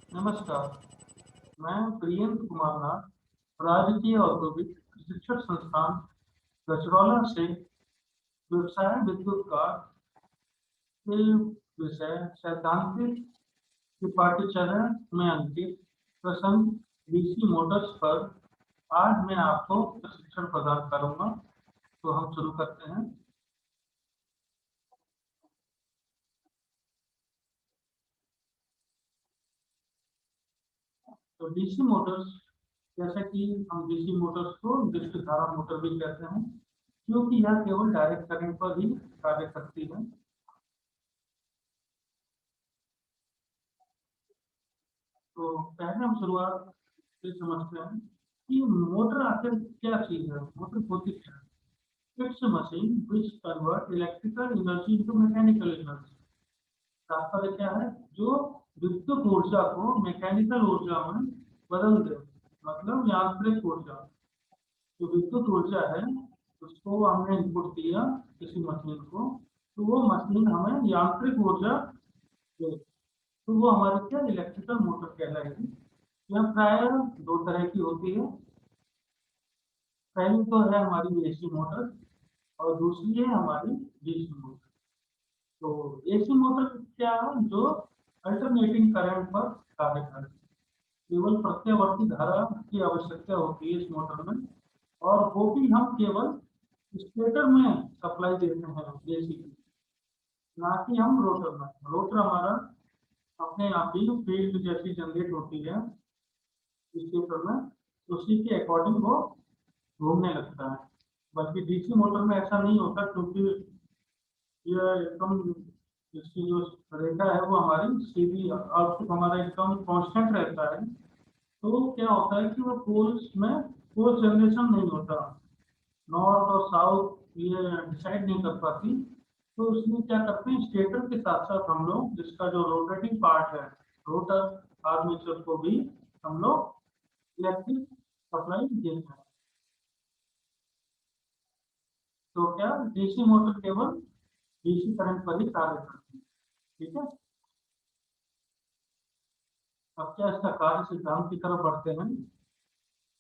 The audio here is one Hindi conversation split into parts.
नमस्कार, मैं प्रियंक कुमार नाथ, राजकीय औद्योगिक प्रशिक्षण संस्थान गजरौला से व्यवसाय विद्युत कार्य के विषय सैद्धांतिक पाठ्यचरण में अंकित प्रसंग डीसी मोटर्स पर आज मैं आपको प्रशिक्षण प्रदान करूंगा। तो हम शुरू करते हैं। तो डीसी मोटर्स, जैसे कि हम डीसी मोटर्स को विद्युत धारा मोटर भी कहते हैं, क्योंकि यह केवल डायरेक्ट करंट पर ही कार्य करती है। तो पहले हम शुरुआत से समझते हैं कि मोटर आखिर क्या चीज है, मोटर होती क्या है। It's machine which convert electrical energy into mechanical energy. तात्पर्य क्या है? जो विद्युत ऊर्जा को मैकेनिकल ऊर्जा में बदल दे, मतलब यांत्रिक ऊर्जा। जो विद्युत ऊर्जा है उसको हमने इनपुट दिया किसी मशीन को, तो वो मशीन हमें यांत्रिक ऊर्जा दे, तो वो हमारी क्या इलेक्ट्रिकल मोटर कहलाएगी। यह प्राय दो तरह की होती है। पहली तो है हमारी एसी मोटर और दूसरी है हमारी डीसी मोटर। तो एसी मोटर क्या है? जो अल्टरनेटिंग करंट पर कार्य करती है। केवल प्रत्यावर्ती धारा की आवश्यकता होती है इस मोटर में, और वो भी हम केवल स्टेटर में सप्लाई देते हैं एसी की, ना कि हम रोटर में। रोटर हमारा अपने आप ही फील्ड जैसी जनरेट होती है स्टेटर में, उसी के अकॉर्डिंग वो घूमने लगता है। बल्कि डीसी मोटर में ऐसा नहीं होता, क्योंकि ये एकदम इसकी जो रेखा है वो हमारी सीधी, आउटपुट हमारा एकदम कांस्टेंट रहता है। तो क्या होता है कि वो पोल्स में पोल जनरेशन नहीं होता, नॉर्थ और साउथ ये डिसाइड नहीं कर पाती। तो इसलिए क्या करते हैं, स्टेटर के साथ साथ हम लोग जिसका जो रोटेटिंग पार्ट है, रोटर आर्मेचर को भी हम लोग इलेक्ट्रिक सप्लाई देते हैं। तो क्या डीसी मोटर केवल डीसी करंट पर ही कार्य करती है। ठीक है। अब क्या इसका कार्य सिद्धांत की तरफ बढ़ते हैं।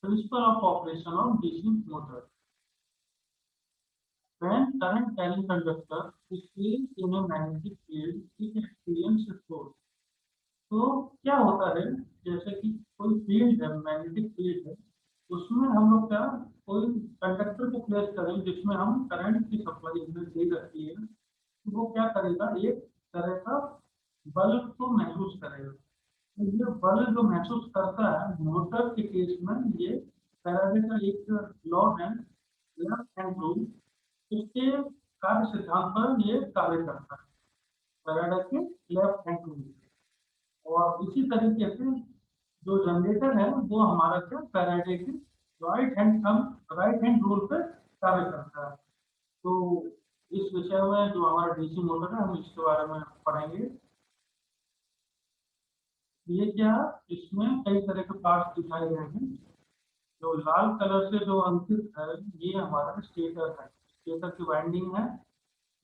Principle of operation of DC motor. When current carrying conductor is placed in a magnetic field, it experiences force। तो क्या होता है, जैसे कि कोई फील्ड है, मैग्नेटिक फील्ड है, उसमें हम लोग क्या, कोई कंडक्टर को प्लेस करें जिसमें हम करंट की सप्लाई हमने दे रखी है, तो वो क्या करेगा, एक तरह का बल को महसूस करेगा। तो ये बल जो महसूस करता है मोटर के केस में, ये फैराडे का एक लॉ है, लेफ्ट हैंड रूल, उसके कार्य सिद्धांत पर ये कार्य करता है, फैराडे के लेफ्ट हैंड रूल। और इसी तरीके से जो जनरेटर है वो हमारा क्या, फैराडे के राइट हैंड रूल पे कार्य करता है। तो इस विषय में जो हमारा डीसी मोटर है हम इसके बारे में पढ़ेंगे। ये क्या, इसमें कई तरह के पार्ट्स दिखाए गए हैं। जो लाल कलर से जो अंकित है, ये हमारा स्टेटर है, स्टेटर की वाइंडिंग है।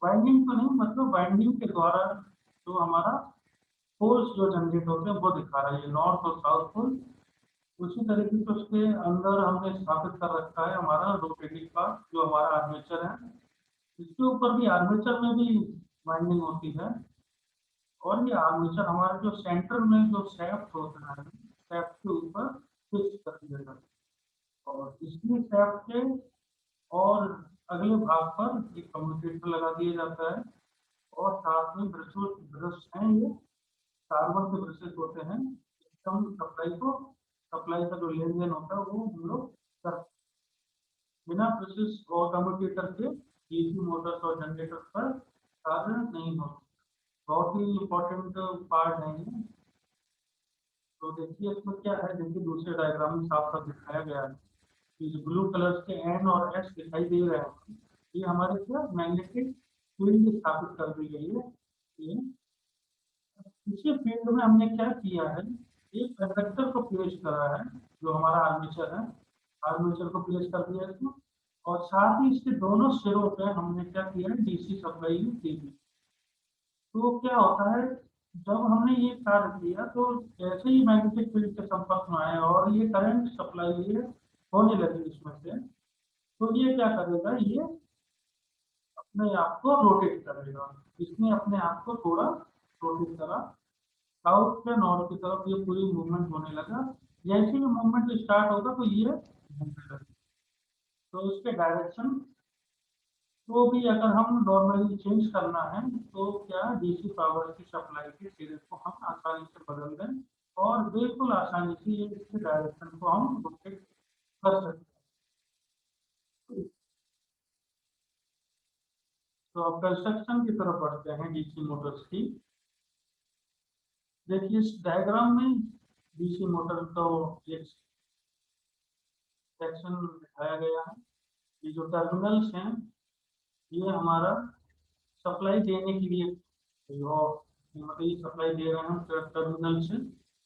वाइंडिंग तो नहीं, मतलब वाइंडिंग के द्वारा जो हमारा पोल्स जो जनरेट होते हैं वो दिखा रहा है, ये नॉर्थ और साउथ पोल। उसी तरीके से उसके अंदर हमने स्थापित कर रखा है हमारा रोटेटिंग पार्ट जो हमारा आर्मेचर है। इसके ऊपर भी, आर्मेचर में भी वाइंडिंग होती है। और ये आर्मेचर हमारा जो सेंटर में जो शेफ्ट होता है, शेफ्ट के ऊपर फिक्स कर दिया जाता है, और इसी शेफ्ट के और अगले भाग पर एक कम्यूटेटर लगा दिया जाता है। और साथ में ब्रश ब्रश हैं, ये कार्बन के ब्रशेस होते हैं। एकदम सप्लाई का जो लेन देन होता है वो हम लोग कर, बिना ब्रशेस और कम्यूटेटर के डीसी मोटर्स और जनरेटर पर कार्य नहीं होता। बहुत ही इम्पोर्टेंट पार्ट है ये। तो देखिए इसमें क्या है, देखिए दूसरे डायग्राम में साफ साफ दिखाया गया है कि जो ब्लू कलर के एन और एस दिखाई दे रहे हैं, ये हमारे क्या मैग्नेटिक फील्ड स्थापित कर दी गई है। ये इसी फील्ड में हमने क्या किया है, एक कंडक्टर को प्लेस करा है जो हमारा आर्मेचर है, आर्मेचर को प्लेस कर दिया इसमें। और साथ ही इसके दोनों सिरों पे हमने क्या किया है, डीसी सप्लाई दी थी। तो क्या होता है, जब हमने ये कार्य किया तो जैसे ही मैग्नेटिक फील्ड के संपर्क में आए और ये करंट सप्लाई ये होने लगी इसमें से, तो ये क्या करेगा, ये अपने आप को रोटेट करेगा। इसने अपने आप को थोड़ा रोटेट करा, साउथ से नॉर्थ की तरफ ये पूरी मूवमेंट होने लगा। जैसे ही मूवमेंट स्टार्ट होगा तो ये घूमने लगे। तो इसके डायरेक्शन को भी अगर हम नॉर्मली चेंज करना है तो क्या डीसी पावर की सप्लाई के सीरीज को हम आसानी से बदल दें और बिल्कुल आसानी से ये इसके डायरेक्शन को हम रोटेट कर सकते हैं। तो अब कंस्ट्रक्शन की तरफ बढ़ते हैं डीसी मोटर्स की। देखिए इस डायग्राम में डीसी मोटर का एक सेक्शन दिखाया गया है। ये जो टर्मिनल्स हैं ये हमारा सप्लाई देने के लिए, जो मतलब ये सप्लाई दे रहे हैं टर्मिनल से,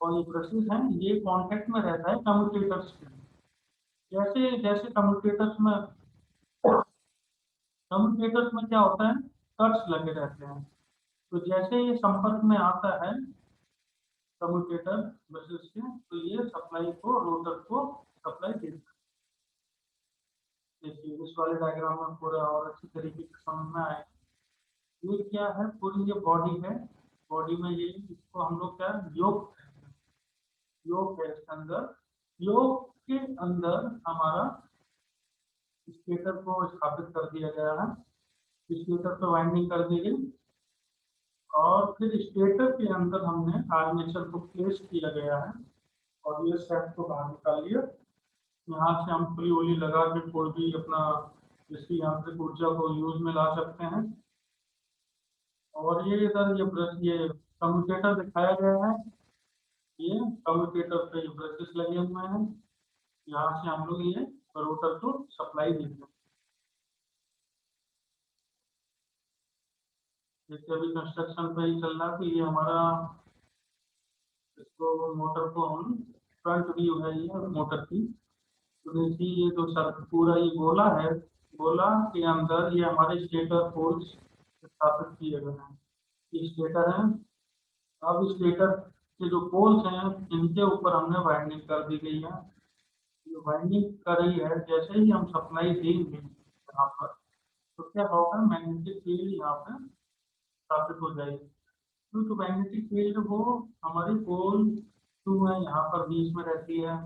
और ये ब्रशेस हैं ये कांटेक्ट में रहता है कम्यूटेटर्स के। जैसे जैसे कम्यूटेटर्स में क्या होता है, कट्स लगे रहते हैं। तो जैसे ये संपर्क में आता है कम्यूटेटर ब्रशेस के, तो ये सप्लाई को रोटर को सप्लाई देता है। देखिए इस वाले डायग्राम में पूरा और अच्छी तरीके से समझ में आए। ये क्या है, पूरी ये बॉडी है। बॉडी में ये इसको हम लोग क्या योग कहते हैं। योग है इसके अंदर। योग के अंदर हमारा स्टेटर को स्थापित कर दिया गया है। स्टेटर पे वाइंडिंग कर दी गई और फिर स्टेटर के अंदर हमने आर्मेचर को प्लेस किया गया है और ये सेट को बाहर निकाल लिया। यहाँ से हम पुली उली लगा के कोई भी अपना इसकी यांत्रिक ऊर्जा को यूज में ला सकते हैं। और ये इधर ये कम्यूटेटर दिखाया गया है। ये कम्यूटेटर पे ये ब्रशेस लगे हुए हैं। यहाँ से हम लोग ये रोटर को सप्लाई देते हैं। जैसे अभी कंस्ट्रक्शन पे ही चल रहा है तो ये हमारा इसको मोटर को हम फ्रंट व्यू है ये मोटर की। तो देखिए ये जो सर पूरा ये गोला है, गोला के अंदर ये हमारे स्टेटर पोल्स स्थापित किए गए हैं। ये स्टेटर है। अब स्टेटर के जो पोल्स हैं इनके ऊपर हमने वाइंडिंग कर दी गई है। जो वाइंडिंग कर रही है जैसे ही हम सप्लाई देंगे यहाँ पर, तो क्या होगा, मैग्नेटिक फील्ड यहाँ पे स्थापित हो जाएगी। तो मैग्नेटिक फील्ड वो हमारी पोल टू है यहाँ पर बीच में रहती है,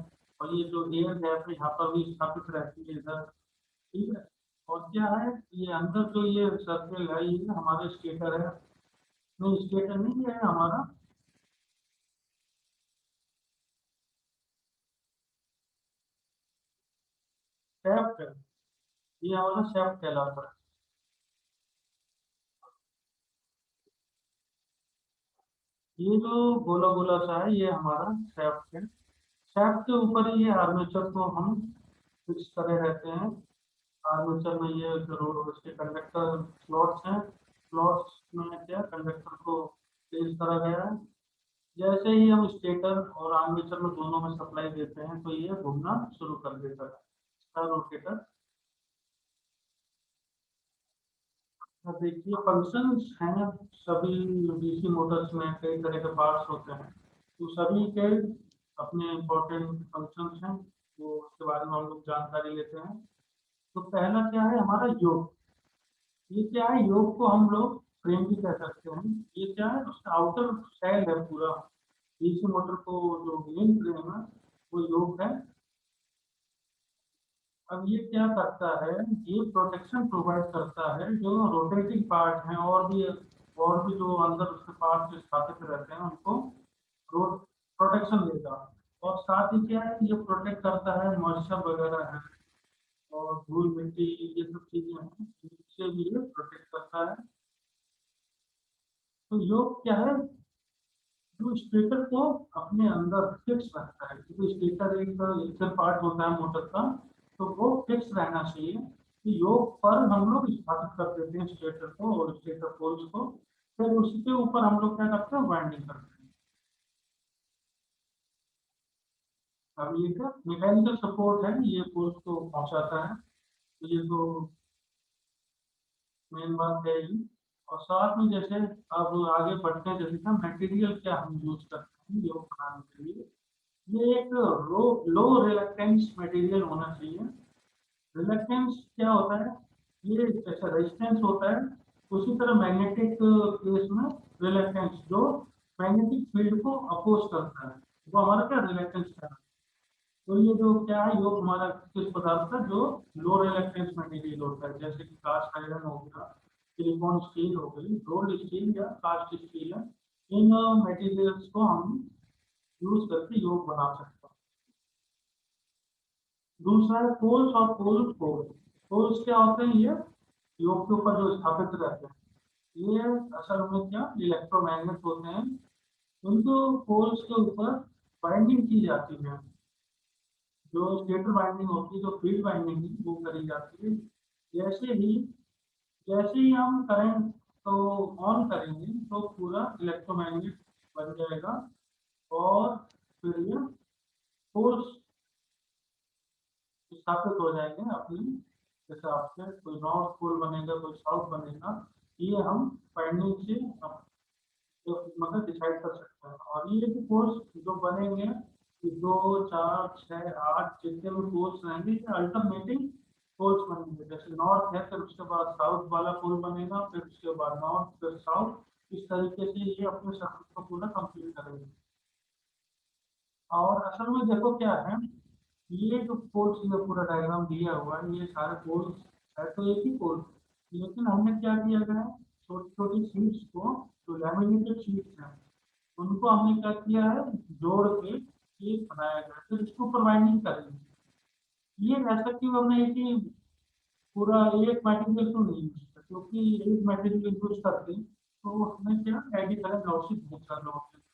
और ये जो एयर गैप है यहाँ पर भी स्थापित रहती है इधर। ठीक है। और क्या है, ये अंदर जो ये सर्कल है ये हमारा स्टेटर है। नहीं स्टेटर नहीं, ये है हमारा शेफ्ट है। ये हमारा शेफ्ट कहलाता है। ये जो गोला गोला सा है ये हमारा शेफ्ट है। शेफ्ट के ऊपर ही ये आर्मेचर को हम फिक्स करे रहते हैं। आर्मेचर में ये जरूर उसके कंडक्टर स्लॉट्स हैं। स्लॉट्स में क्या कंडक्टर को प्लेस करा गया है। जैसे ही हम स्टेटर और आर्मेचर में दोनों में सप्लाई देते हैं तो ये घूमना शुरू कर देता है रोटेटर। अब देखिए फंक्शंस हैं सभी डीसी मोटर्स में, कई तरह के पार्ट्स होते हैं। तो सभी के अपने इम्पोर्टेंट फंक्शंस हैं, तो उसके बारे में हम लोग जानकारी लेते हैं। तो पहला क्या है हमारा योग। ये क्या है, योग को हम लोग फ्रेम भी कह सकते हैं। ये क्या है, उसका आउटर शेल है पूरा। डीसी मोटर को जो मेन फ्रेम है वो योग है। अब ये क्या करता है, ये प्रोटेक्शन प्रोवाइड करता है जो रोटेटिंग पार्ट हैं और भी जो अंदर उसके पार्ट स्थापित रहते हैं उनको रोड प्रोटेक्शन देगा। और साथ ही क्या है, ये प्रोटेक्ट करता है मॉइस्चर वगैरह है और धूल मिट्टी, ये सब चीजें हैं इनसे भी ये प्रोटेक्ट करता है। तो योग क्या है, जो स्टेटर को अपने अंदर फिक्स रखता है, क्योंकि स्टेटर एक स्थिर पार्ट होता है मोटर का, तो वो फिक्स रहना चाहिए। कि योग पर हम लोग स्थापित कर देते हैं स्टेटर को और स्टेटर पोल्स को। फिर उसके ऊपर हम लोग क्या करते हैं, वाइंडिंग करते हैं। अब ये क्या मैकेनिकल सपोर्ट है, ये पोल्स को पहुंचाता है। तो ये तो मेन बात है ही। और साथ में जैसे अब आगे बढ़ते हैं, जैसे ना मटेरियल क्या हम यूज करते हैं योग बनाने के लिए, ये एक लो रिलक्टेंस मटेरियल होना चाहिए। रिलक्टेंस क्या होता है, ये जैसे रेजिस्टेंस होता है, उसी तरह मैग्नेटिक केस में रिलक्टेंस जो मैग्नेटिक फील्ड को अपोज करता है, वो हमारा क्या रिलक्टेंस है। तो ये जो क्या है योग हमारा किस पदार्थ का जो लो रिलक्टेंस मटेरियल होता है, जैसे कि कास्ट आयरन हो गया, सिलिकॉन स्टील हो गई, रोल्ड स्टील या कास्ट स्टील है, इन मटेरियल्स को हम यूज करके योग बना सकते हैं। दूसरा है पोल्स और पोल पोल। पोल्स क्या होते हैं, ये योग के ऊपर जो स्थापित रहते हैं, ये असल में क्या इलेक्ट्रोमैग्नेट होते हैं। उनको पोल्स के ऊपर बाइंडिंग की जाती है, जो स्टेटर बाइंडिंग होती है, जो फील्ड बाइंडिंग है वो करी जाती है। जैसे ही जैसे ही हम करंट को ऑन करेंगे तो पूरा इलेक्ट्रोमैग्नेट बन जाएगा, और फिर ये फोर्स स्थापित हो जाएंगे अपनी हिसाब से, कोई नॉर्थ पोल बनेगा कोई साउथ बनेगा, ये हम पढ़ने से तो मतलब डिसाइड कर सकते हैं। और ये जो कोर्स जो बनेंगे, ये 2 4 6 8 जितने भी कोर्स रहेंगे ये अल्टरनेटिंग कोर्स बनेंगे। जैसे नॉर्थ है, फिर उसके बाद साउथ वाला पोल बनेगा, फिर उसके बाद नॉर्थ, फिर साउथ, इस तरीके से ये अपने सर्किट को पूरा कंप्लीट करेंगे। और असल में देखो क्या है, ये जो पोल्स ये पूरा डायग्राम दिया हुआ है, ये सारे पोल्स है तो एक ही पोल, लेकिन हमने क्या किया गया, छोटी छोटी शीट्स को, जो लैमिनेटेड शीट्स हैं, उनको हमने क्या किया है, जोड़ के एक बनाया गया, फिर इसको ऊपर बाइंडिंग करेंगे। ये ऐसा क्यों हमने एक ही पूरा एक मटेरियल क्यों नहीं यूज किया, क्योंकि एक मटेरियल यूज करते हैं तो उसमें क्या एडी करंट लॉसेस बहुत सारे होते हैं।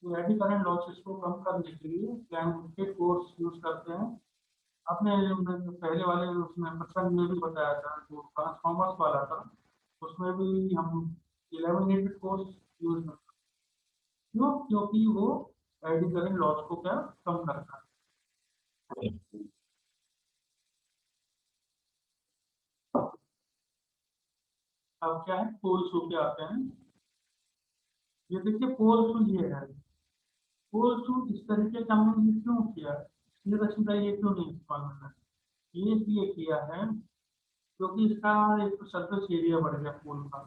तो एडी करंट लॉसेस को कम करने के लिए क्लैम्प कोर्स यूज करते हैं। आपने पहले वाले उसमें प्रसंग में भी बताया था, जो ट्रांसफॉर्मर्स वाला था, उसमें भी हम इलेमिनेटेड कोर्स यूज करते हैं। क्यों, क्योंकि वो एडी करंट लॉस को क्या कम करता है। अब क्या है, पोल शू पे आते हैं। ये देखिए पोल शू ये है, पोल शू इस तरीके का हमने ये क्यों किया है, सीधा सीधा ये क्यों नहीं इस्तेमाल करना है, ये इसलिए किया है क्योंकि इसका एक तो सरफेस एरिया बढ़ गया पोल का,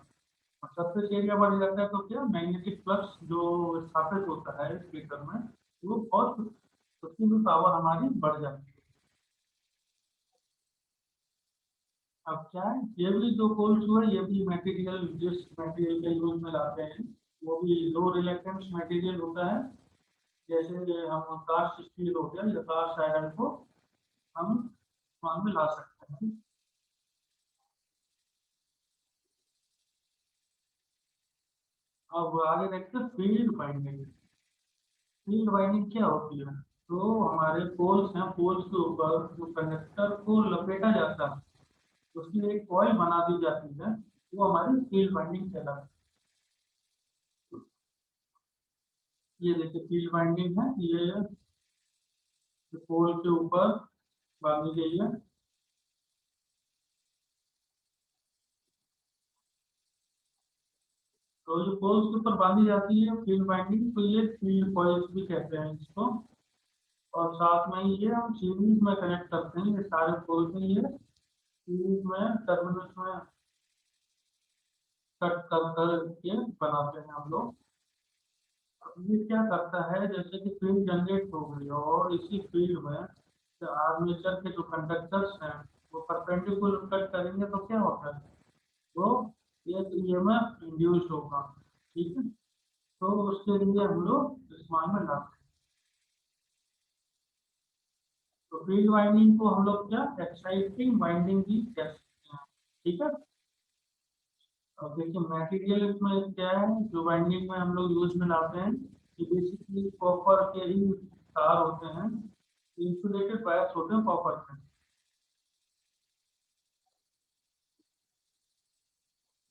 और सरफेस एरिया बढ़ जाता है तो क्या मैग्नेटिक फ्लक्स जो स्थापित होता है स्टेटर में, वो बहुत, उसकी भी पावर हमारी बढ़ जाती है। अब क्या है, ये भी जो पोल शू है, ये भी मटेरियल जिस मटेरियल के यूज में लाते हैं वो भी लो रिलेक्टेंस मटेरियल होता है। जैसे कि हम कास्ट स्टील हो गया या कास्ट आयरन को हम मान में ला सकते हैं। अब आगे देखते हैं फील्ड बाइंडिंग। फील्ड बाइंडिंग क्या होती है, तो हमारे पोल्स हैं, पोल्स के ऊपर जो कंडक्टर को लपेटा जाता है, उसकी एक कॉइल बना दी जाती है, वो हमारी फील्ड बाइंडिंग कहलाती है। ये देखिए फील्ड बाइंडिंग है, ये पोल के ऊपर बांधी गई है। तो ये पोल्स के ऊपर बांधी जाती है फील्ड बाइंडिंग, तो ये फील्ड कॉइल्स भी कहते हैं इसको। और साथ में ये हम सीरीज में कनेक्ट करते हैं, ये सारे पोल्स हैं ये सीरीज में टर्मिनल्स में कट कर कर के बनाते हैं हम लोग। अब ये क्या करता है, जैसे कि फील्ड जनरेट हो गई और इसी फील्ड में जो आर्मेचर के जो कंडक्टर्स हैं वो परपेंडिकुलर कट करेंगे तो क्या होता है, वो एक ईएमएफ इंड्यूस होगा। ठीक है, तो उसके लिए हम लोग इस्तेमाल में लाते हैं। तो फील्ड वाइंडिंग को हम लोग क्या एक्साइटिंग वाइंडिंग भी कह सकते हैं। ठीक है, अब देखिए मटेरियल इसमें क्या है जो वाइंडिंग में हम लोग यूज में लाते हैं, कि बेसिकली कॉपर के ही तार होते हैं, इंसुलेटेड वायर्स होते हैं कॉपर के।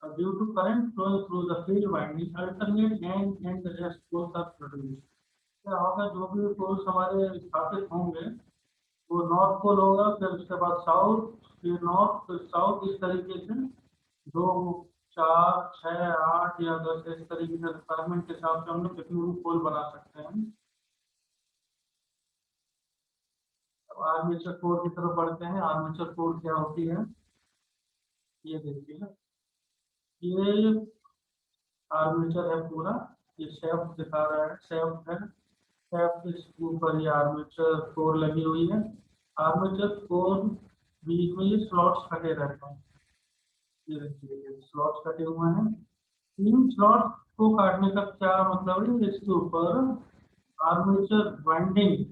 Due to current flowing through the field winding, alternate and the rest poles are produced. क्या होगा, जो भी पोल्स हमारे स्थापित होंगे वो नॉर्थ पोल होगा, फिर उसके बाद साउथ, फिर नॉर्थ, फिर साउथ, इस तरीके से दो 4, 6, 8 या 10 इस तरीके से रिक्वायरमेंट के हिसाब से हम लोग कितने भी पोल बना सकते हैं। अब आर्मेचर कोर की तरफ बढ़ते हैं। आर्मेचर कोर क्या होती है ये देखिए ना, ये आर्मेचर है पूरा, ये शेफ्ट दिखा रहा है, शेफ्ट है, शेफ्ट के ऊपर ये आर्मेचर कोर लगी हुई है। आर्मेचर कोर बीच में ये स्लॉट्स कटे रहते हैं, ये देखिए स्लॉट्स कटे हुए हैं। इन स्लॉट को काटने का क्या मतलब है, इसके ऊपर आर्मेचर वाइंडिंग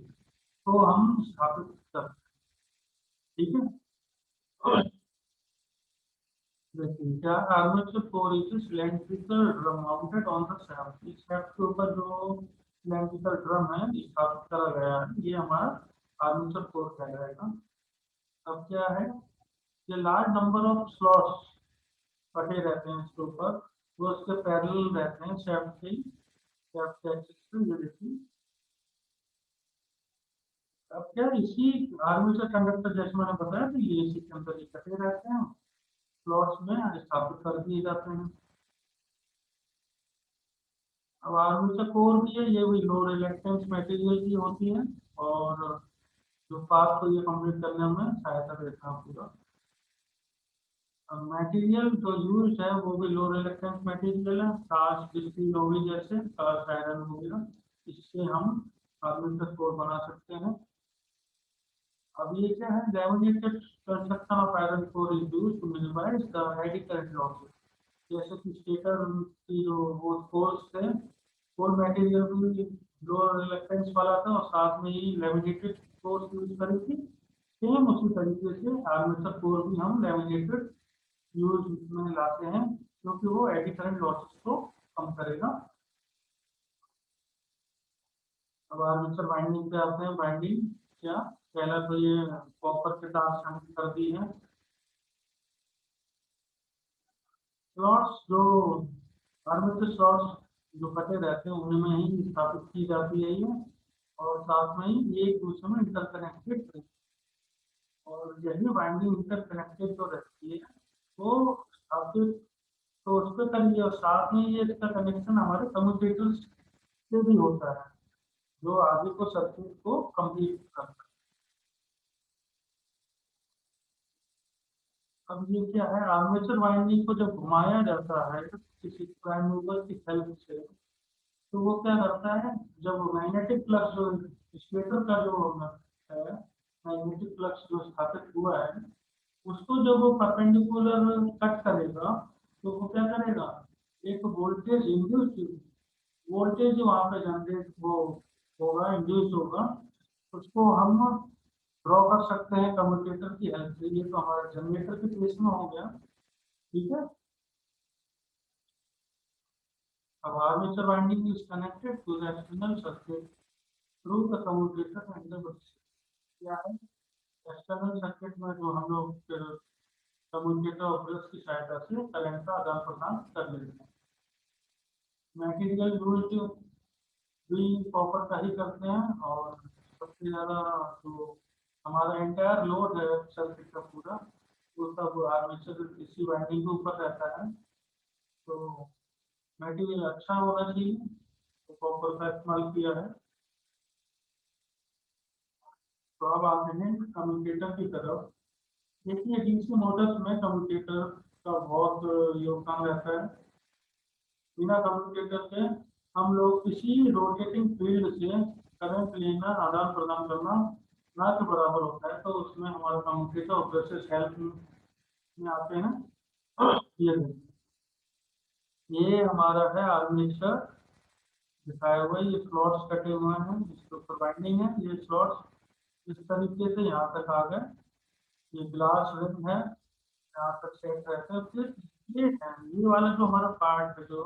को हम स्थापित करते हैं, ठीक है। देखिए क्या, armature core is cylindrical drum mounted on the shaft. इस शाफ्ट के ऊपर जो सिलेंड्रिकल ड्रम है स्थापित करा गया है, ये हमारा आर्मेचर कोर कहलाएगा। अब क्या है, ये लार्ज नंबर ऑफ स्लॉट्स कटे रहते हैं इसके ऊपर, वो उसके पैरेलल रहते हैं शाफ्ट के, शाफ्ट के एक्सिस पे, ये देखिए। अब क्या, इसी आर्मेचर कंडक्टर जैसे मैंने बताया था, ये इसी के अंदर इकट्ठे रहते हैं, स्लॉट्स में स्थापित कर दिए जाते हैं। अब आर्मेचर कोर भी है, ये भी लो रिलेक्टेंस मटेरियल की होती है, और जो पाथ को ये कंप्लीट करने में सहायता देता है पूरा। मटेरियल जो यूज है वो भी लो रिलेक्टेंस मटेरियल है, कास्ट स्टील हो गई, जैसे कास्ट आयरन हो गया, इससे हम आर्मेचर कोर बना सकते हैं। अब ये क्या है, laminated construction of iron core is used to minimise the eddy current losses. जैसे कि स्टेटर की जो वो कोर्स थे, कोर मटेरियल भी लो रिलक्टेंस वाला था, और साथ में ही लैमिनेटेड कोर्स यूज करी थी। सेम उसी तरीके से आर्मेचर कोर भी हम लैमिनेटेड यूज में लाते हैं, क्योंकि वो एडी करंट लॉसेस को कम करेगा। अब आर्मेचर बाइंडिंग पे आते हैं। बाइंडिंग क्या, पहला तो ये कॉपर के तार शामिल कर दी है। स्लॉट्स जो आर्मेचर स्लॉट्स जो कटे रहते हैं उनमें ही स्थापित की जाती है ये, और साथ में ही ये एक दूसरे में इंटरकनेक्टेड रहती है। और यही बाइंडिंग इंटरकनेक्टेड जो रहती है वो स्थापित तो उस पर करिए, और साथ में ये इसका कनेक्शन हमारे कम्यूटेटर्स से भी होता है, जो आगे को सर्किट को कंप्लीट करता है। अब ये क्या है, आर्मेचर वाइंडिंग को जब घुमाया जाता है किसी प्राइम मूवर की हेल्प से, तो वो क्या करता है, जब मैग्नेटिक फ्लक्स जो स्टेटर का जो है, मैग्नेटिक फ्लक्स जो स्थापित हुआ है, उसको जब वो परपेंडिकुलर कट करेगा, तो वो क्या करेगा, एक वोल्टेज इंड्यूस, वोल्टेज वहां पे जनरेट वो होगा, इंड्यूस होगा, उसको हम ड्रॉ कर सकते हैं कम्यूटेटर की हेल्प से। ये तो हमारा जनरेटर के केस में हो गया, ठीक है। अब armature winding is connected to the external circuit through the commutator and the brush. क्या है, एक्सटर्नल सर्किट में जो हम लोग कम्यूटेटर और ब्रश की सहायता से करंट का आदान प्रदान कर लेते हैं। मटेरियल यूज भी कॉपर का ही करते हैं, और सबसे ज्यादा जो हमारा एंटायर लोड है सर्किट का पूरा, वो सब आर्मेचर इसी वाइंडिंग के ऊपर रहता है। तो मटेरियल अच्छा होना चाहिए, तो कॉपर का इस्तेमाल किया है। तो अब आते हैं कम्यूटेटर की तरफ। देखिए डीसी मोटर्स में कम्यूटेटर का बहुत योगदान रहता है। बिना कम्यूटेटर के हम लोग किसी रोटेटिंग फील्ड से करंट लेना, आदान प्रदान करना ना के बराबर होता है, तो उसमें हमारा कम्यूटेटर और ब्रशेस हेल्प में आते हैं। ये देखिए, ये हमारा है आर्मेचर दिखाया हुआ है, ये स्लॉट्स कटे हुए हैं, इसके ऊपर बाइंडिंग है, ये स्लॉट्स इस तरीके से यहाँ तक आ गए। ये ग्लास रिंग है, यहाँ तक सेट रहते हैं। फिर ये है, ये वाला जो हमारा पार्ट है जो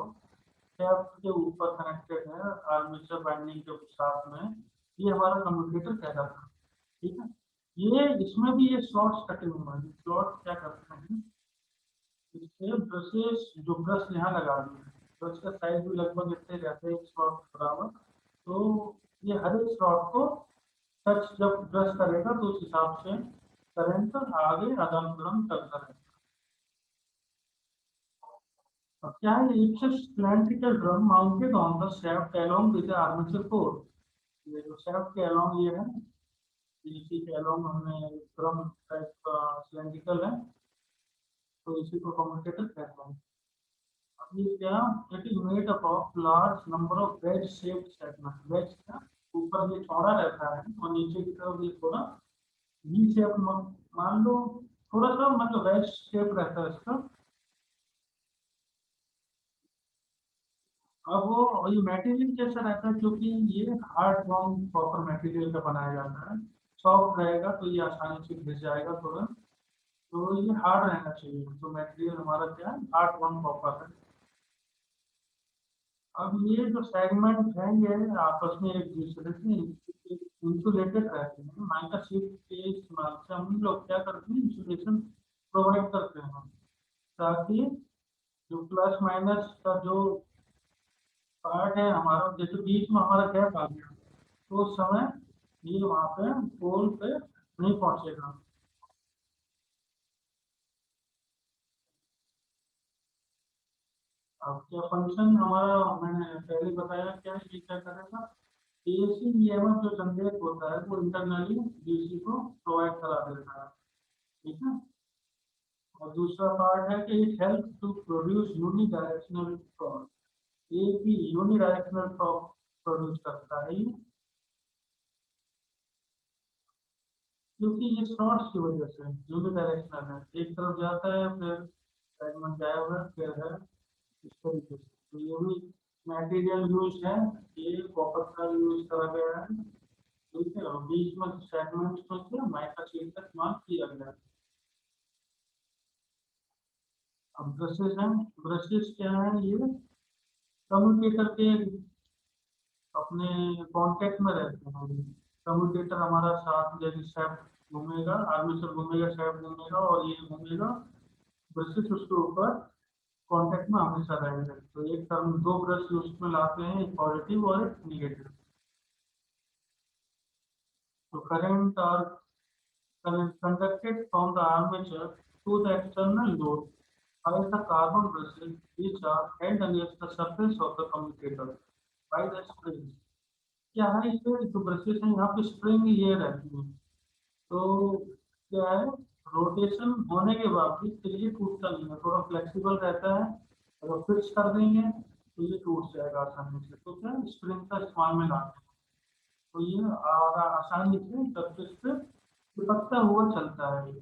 shaft के ऊपर कनेक्टेड है आर्मेचर बाइंडिंग के साथ में, ये हमारा कम्यूटेटर कहलाता है, ठीक है। ये इसमें भी ये स्लॉट्स कटे हुए हैं। स्लॉट्स क्या करते हैं, इससे ब्रशेस जो ब्रश यहाँ लगा दिए, ब्रश का साइज भी लगभग इतने रहते हैं, एक स्लॉट बराबर। तो ये हर एक स्लॉट को टच जब ब्रश करेगा तो उस हिसाब से करंट आगे आदान प्रदान करता रहेगा। अब क्या है, it's a cylindrical drum mounted on the shaft along with the armature core। ये जो shaft के along ये है, इसी के along हमने ड्रम टाइप का सिलेंड्रिकल है, तो इसी को कम्यूटेटर कहते हैं। अब ये क्या, it is made up of large number of wedge shaped segment. Wedge का ऊपर ये चौड़ा रहता है और नीचे की तरफ ये थोड़ा वी शेप, मान लो थोड़ा सा मतलब वेज शेप रहता है इसका। अब वो ये मटेरियल कैसा रहता है, क्योंकि ये हार्ड बॉन्ड कॉपर मटेरियल का बनाया जाता है, सॉफ्ट रहेगा तो ये आसानी से घिस जाएगा तुरंत। तो ये हार्ड रहना चाहिए, तो मटेरियल हमारा क्या है, हार्ड बॉन्ड कॉपर है। अब ये जो सेगमेंट है ये आपस में एक दूसरे से इंसुलेटेड रहते हैं। माइका शीट के इस्तेमाल से हम लोग क्या करते हैं, इंसुलेशन प्रोवाइड करते हैं, ताकि जो प्लस माइनस का जो पार्ट है हमारा, जैसे बीच में हमारा गैप आ गया तो उस समय ये वहां पे पोल पे नहीं पहुंचेगा। अब क्या फंक्शन हमारा, मैंने पहले बताया क्या है, ये क्या करेगा, एसी ईएमएफ जो जनरेट होता है वो इंटरनली डीसी को प्रोवाइड करा देता है। ठीक है। और दूसरा पार्ट है कि it help to produce unidirectional torque. एक ही यूनिडायरेक्शनल टॉर्क प्रोड्यूस करता है ये, क्योंकि ये शॉर्ट्स की वजह से यूनिडायरेक्शनल है, एक तरफ जाता है फिर सेगमेंट गायब है फिर है, इस तरीके से। तो ये भी मटेरियल यूज है, ये कॉपर का यूज करा गया है। ठीक है, और बीच में सेगमेंट्स में से माइका शीट का इस्तेमाल किया गया है। अब ब्रशेस हैं, ब्रशेस क्या है, ये कम्यूटेटर के अपने कांटेक्ट में रहते हैं। कम्यूटेटर हमारा साथ जैसे शाफ्ट घूमेगा, आर्मेचर घूमेगा, शाफ्ट घूमेगा और ये घूमेगा, ब्रशेस उसके ऊपर कांटेक्ट में हमेशा रहेंगे। तो एक टर्म दो ब्रश उसमें लाते हैं, एक पॉजिटिव और एक निगेटिव। तो करंट और conducted from the armature to the external load by the carbon brushes which are held against the surface of the commutator by the springs। क्या है, इसमें जो ब्रशेस हैं यहाँ पे स्प्रिंग ये रहती है, तो क्या है, रोटेशन होने के बावजूद फिर ये टूटता नहीं है, थोड़ा फ्लेक्सिबल रहता है। अगर फिक्स कर देंगे तो ये टूट जाएगा आसानी से, तो क्या स्प्रिंग का इस्तेमाल में लाते हैं। तो ये आसानी से सरफेस पे चिपकता हुआ चलता है।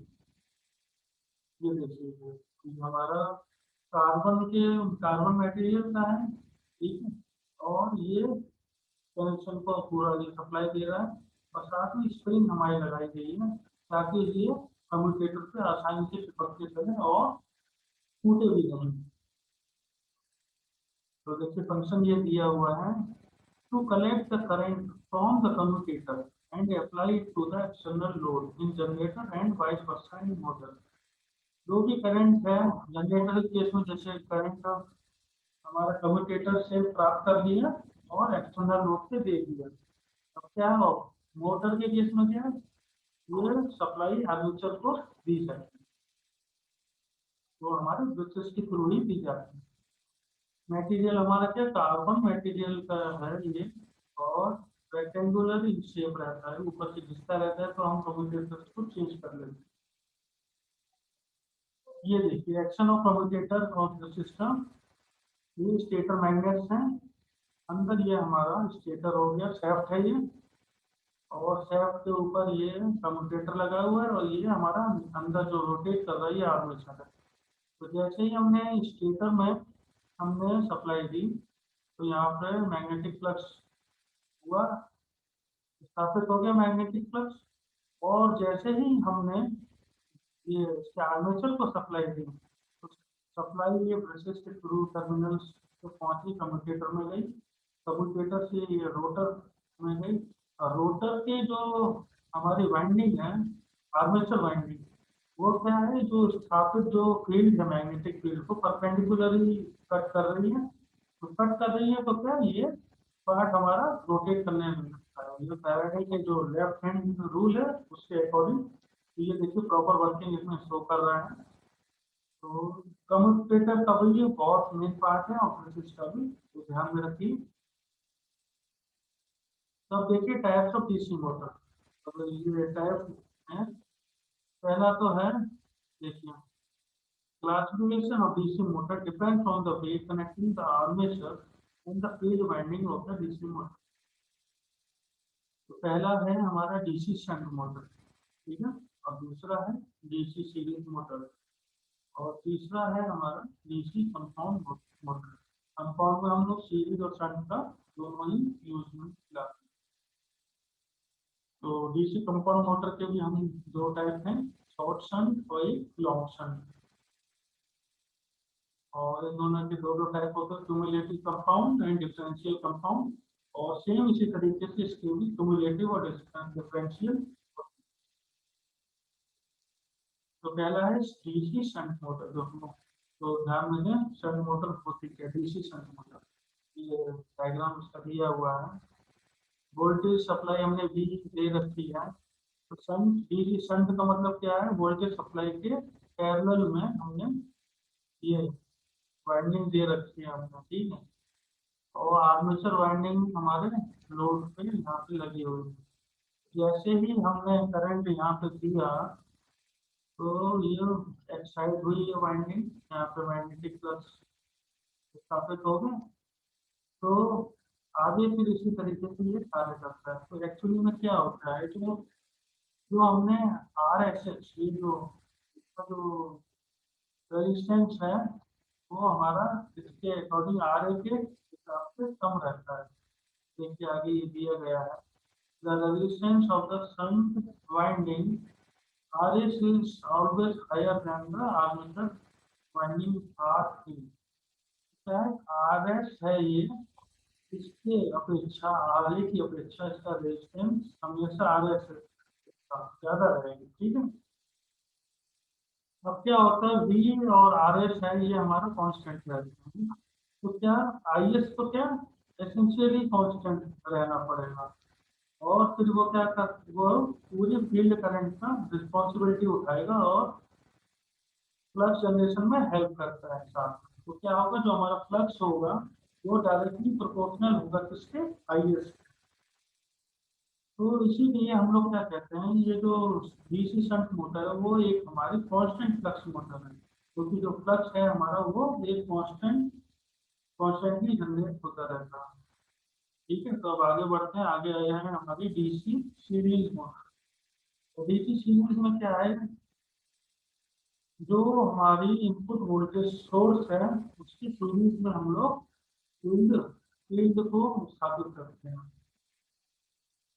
ये देखिए, ये हमारा कार्बन मटेरियल का है। ठीक है, और ये कनेक्शन को पूरा ये सप्लाई दे रहा है, और साथ में स्प्रिंग हमारी लगाई गई है ताकि ये कम्यूटेटर पे आसानी से चिपकते चले और टूटे भी नहीं। तो देखिए फंक्शन ये दिया हुआ है, to collect the current from the commutator and apply it to the external load in generator and vice versa in motor. जो भी करंट है जनरेटर के केस में, जैसे करंट हमारा कम्यूटेटर से प्राप्त कर लिया और एक्सटर्नल लोड से दे दिया। अब क्या हो, मोटर के केस में क्या है, ये सप्लाई आर्मेचर को दी जाती है, तो हमारे ब्रशेस के थ्रू ही दी जाती है। मटेरियल हमारा क्या, कार्बन मटेरियल का है ये, और रेक्टेंगुलर शेप रहता है, ऊपर से घिसता रहता है, तो हम कम्यूटेटर को चेंज कर लेते हैं। ये देखिए action of commutator of the system. ये स्टेटर मैग्नेट्स हैं, अंदर ये हमारा स्टेटर हो गया, शेफ्ट है ये, और शेफ्ट के ऊपर ये कम्यूटेटर लगा हुआ है, और ये हमारा अंदर जो रोटेट कर रहा है ये आर्मेचर है। तो जैसे ही हमने स्टेटर में हमने सप्लाई दी, तो यहाँ पे मैग्नेटिक फ्लक्स हुआ, स्थापित हो गया मैग्नेटिक फ्लक्स। और जैसे ही हमने ये इसके आर्मेचर को सप्लाई दी, तो सप्लाई ये ब्रशेस के थ्रू टर्मिनल्स पे पहुंची, कम्यूटेटर में गई, कम्यूटेटर से ये रोटर में गई, और रोटर के जो हमारी वाइंडिंग है, आर्मेचर वाइंडिंग, वो क्या है, जो स्थापित जो फील्ड है मैग्नेटिक फील्ड को परपेंडिकुलरली कट कर रही है। तो कट कर रही है तो क्या, ये पार्ट हमारा रोटेट करने में लगता है। ये फैराडे के जो लेफ्ट हैंड रूल है उसके अकॉर्डिंग, ये देखिए प्रॉपर वर्किंग इसमें शो कर रहा है। तो कम्यूटेटर का भी ये बहुत मेन पार्ट है ऑपरेशन का भी, तो ध्यान में रखिए। तो अब देखिए टाइप्स ऑफ डीसी मोटर। तो ये टाइप है, पहला तो है, देखिए, classification of DC motor depends on the way connecting the armature and the field winding of the DC motor। तो पहला है हमारा डीसी शंट मोटर, ठीक है, और दूसरा है डीसी सीरीज मोटर, और तीसरा है हमारा डीसी कंपाउंड मोटर। कंपाउंड में हम लोग सीरीज और शंट का दोनों ही यूज में लाते हैं। तो डीसी कंपाउंड मोटर के भी हम दो टाइप हैं, शॉर्ट शंट और एक लॉन्ग शंट। और इन दोनों के दो दो टाइप होते हैं, cumulative compound and differential compound. और सेम इसी तरीके से इसके भी क्यूमुलेटिव और डिफरेंशियल। तो पहला है डीसी शंट मोटर, जो हम, तो ध्यान में दें शंट मोटर होती है डीसी शंट मोटर, ये डायग्राम इसका दिया हुआ है। वोल्टेज सप्लाई हमने वी दे रखी है। तो शंट डीसी शंट का मतलब क्या है, वोल्टेज सप्लाई के पैरेलल में हमने ये वाइंडिंग दे रखी है हमने, ठीक है। और आर्मेचर वाइंडिंग हमारे लोड पे यहाँ पे लगी हुई है। जैसे ही हमने करंट यहाँ पे दिया, तो ये एक्साइट हुई है वाइंडिंग, यहाँ पे मैग्नेटिक फ्लक्स स्थापित हो गए। तो आगे फिर इसी तरीके से ये कार्य करता है। तो एक्चुअली में क्या होता है, जो जो हमने आर एस एच, ये जो इसका जो रेजिस्टेंस है, वो हमारा इसके अकॉर्डिंग आर ए के हिसाब से कम रहता है। देखिए आगे ये दिया गया है, the resistance of the shunt winding RS is always higher than the armature winding RE। क्या है, RS है ये, इसके अपेक्षा, RE की अपेक्षा इसका रेजिस्टेंस हमेशा RS से ज्यादा रहेगी, ठीक है। अब क्या होता है, V और RS है ये हमारा कांस्टेंट रहता है। तो क्या IS को क्या एसेंशियली कांस्टेंट रहना पड़ेगा। और फिर वो क्या कर, वो पूरी फील्ड करंट का रिस्पॉन्सिबिलिटी उठाएगा और फ्लक्स जनरेशन में हेल्प करता है साथ में। तो क्या होगा, जो हमारा फ्लक्स होगा वो डायरेक्टली प्रोपोर्शनल होगा किसके, आईएस। तो इसीलिए हम लोग क्या कहते हैं, ये जो डीसी शंट मोटर है वो एक हमारी कांस्टेंट फ्लक्स मोटर है, क्योंकि जो फ्लक्स है हमारा वो एक कॉन्स्टेंटली जनरेट होता रहता है, ठीक है। तो अब आगे बढ़ते हैं, आगे आया है हमारी डीसी सीरीज मोटर। तो डीसी सीरीज में क्या है, जो हमारी इनपुट वोल्टेज सोर्स है उसकी सीरीज में हम लोग फील्ड फील्ड को स्थापित करते हैं,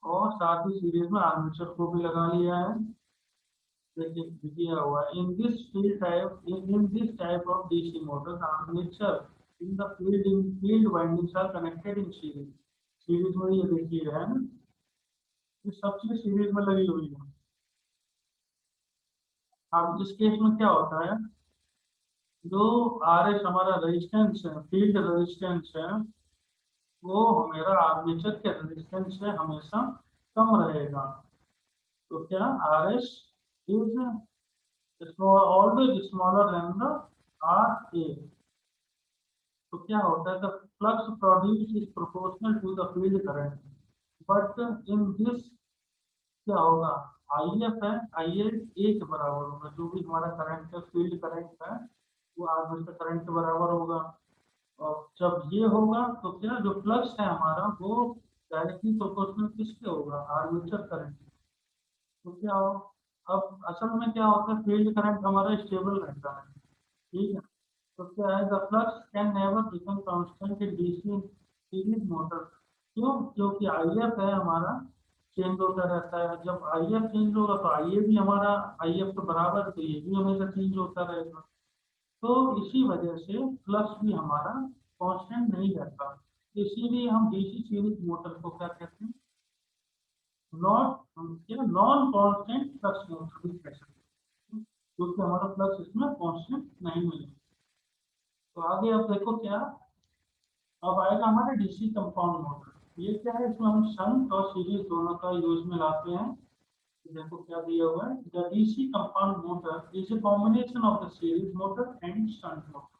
और साथ ही सीरीज में आर्मेचर को भी लगा लिया है। देखिए दिया हुआ है, in this type of DC motor armature in the field windings are connected in series. Series में ये देखिए है ना, ये सब चीज सीरीज में लगी हुई है। अब इस केस में क्या होता है, जो आर एस हमारा रेजिस्टेंस है, फील्ड रेजिस्टेंस है, वो मेरा आर्मेचर के रेजिस्टेंस से हमेशा कम रहेगा। तो क्या R S is always smaller than the R A. तो क्या होता है, the flux produce is proportional to the field current, but in this क्या होगा, आई एफ है, आई एफ ए के बराबर होगा, जो भी हमारा करंट है, फील्ड करंट है, वो आर्मेचर करंट के बराबर होगा। और जब ये होगा तो क्या, जो फ्लक्स है हमारा वो डायरेक्टली प्रोपोर्शनल किसके होगा, आर्मेचर करंट। तो क्या हो, अब असल में क्या होता है, फील्ड करंट हमारा स्टेबल रहता है, ठीक है। तो क्या है, the flux can never become constant in DC series motor. क्यों, क्योंकि आईएफ है हमारा चेंज होता रहता है। जब आईएफ चेंज होगा तो आईए भी हमारा आईएफ के बराबर, तो ये भी हमेशा चेंज होता रहेगा। तो इसी वजह से फ्लक्स भी हमारा कांस्टेंट नहीं रहता। इसीलिए हम डीसी सीरीज मोटर को क्या कहते हैं, नॉट, क्या, नॉन कांस्टेंट फ्लक्स मोटर भी कह सकते हैं, क्योंकि हमारा फ्लक्स इसमें कांस्टेंट नहीं मिलेगा। तो आगे आप देखो क्या, अब आएगा हमारे डीसी कंपाउंड मोटर। ये क्या है, इसमें हम शंट और सीरीज दोनों का यूज में लाते हैं। देखो क्या दिया हुआ है, the DC compound motor is a combination of the series motor and shunt motor.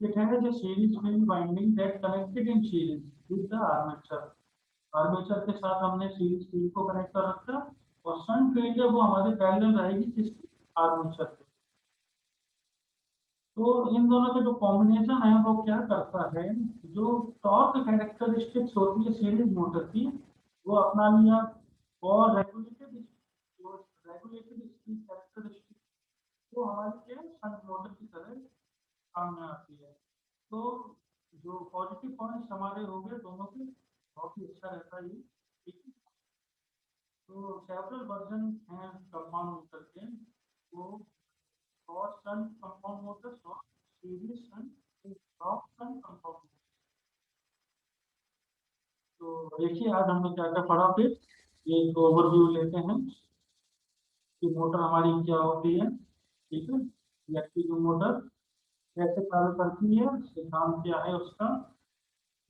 It has a series field winding that connected in series with the armature. Armature के साथ हमने सीरीज फील्ड को कनेक्ट कर रखा और शंट फील्ड है वो हमारे पैरेलल रहेगी किसकी, आर्मेचर के. तो इन दोनों का जो कॉम्बिनेशन है वो क्या करता है, जो टॉर्क कैरेक्टरिस्टिक्स होती है सीरीज मोटर की वो अपना लिया, और रेगुलेटेड जो रेगुलेटेड स्पीड कैरेक्टरिस्टिक वो हमारी क्या शंट मोटर की तरह काम में आती है. तो जो पॉजिटिव पॉइंट्स हमारे हो गए दोनों के, बहुत ही अच्छा रहता है ये. ठीक है. तो सेवरल वर्जन हैं कंपाउंड मोटर के, वो और सन कंपाउंड मोटर्स और सीरीज सन ड्रॉप सन कंपाउंड. तो देखिए आज हमने क्या क्या पढ़ा, फिर ये एक ओवरव्यू लेते हैं कि मोटर हमारी क्या होती है. ठीक है. इलेक्ट्रिक मोटर कैसे कार्य करती है, सिद्धांत क्या है उसका.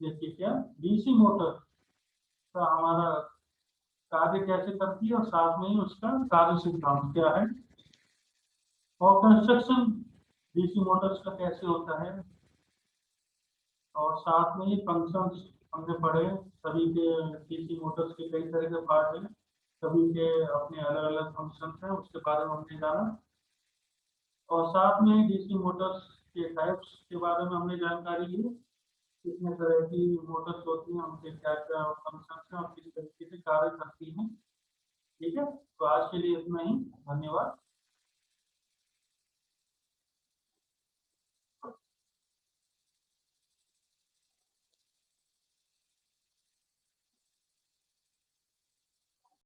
देखिए क्या डीसी मोटर का हमारा कार्य कैसे करती है और साथ में ही उसका कार्य सिद्धांत क्या है, और कंस्ट्रक्शन डीसी मोटर्स का कैसे होता है, और साथ में ही फंक्शंस हमने पढ़े. सभी के डीसी मोटर्स के कई तरह के पार्ट हैं, सभी के अपने अलग अलग फंक्शंस हैं, उसके बारे में हमने जाना. और साथ में डीसी मोटर्स के टाइप्स के बारे में हमने जानकारी ली, कितने तरह की मोटर्स होती हैं, उनके क्या क्या फंक्शंस हैं और किस तरीके से कार्य करती हैं. ठीक है. तो आज के लिए इतना ही. धन्यवाद.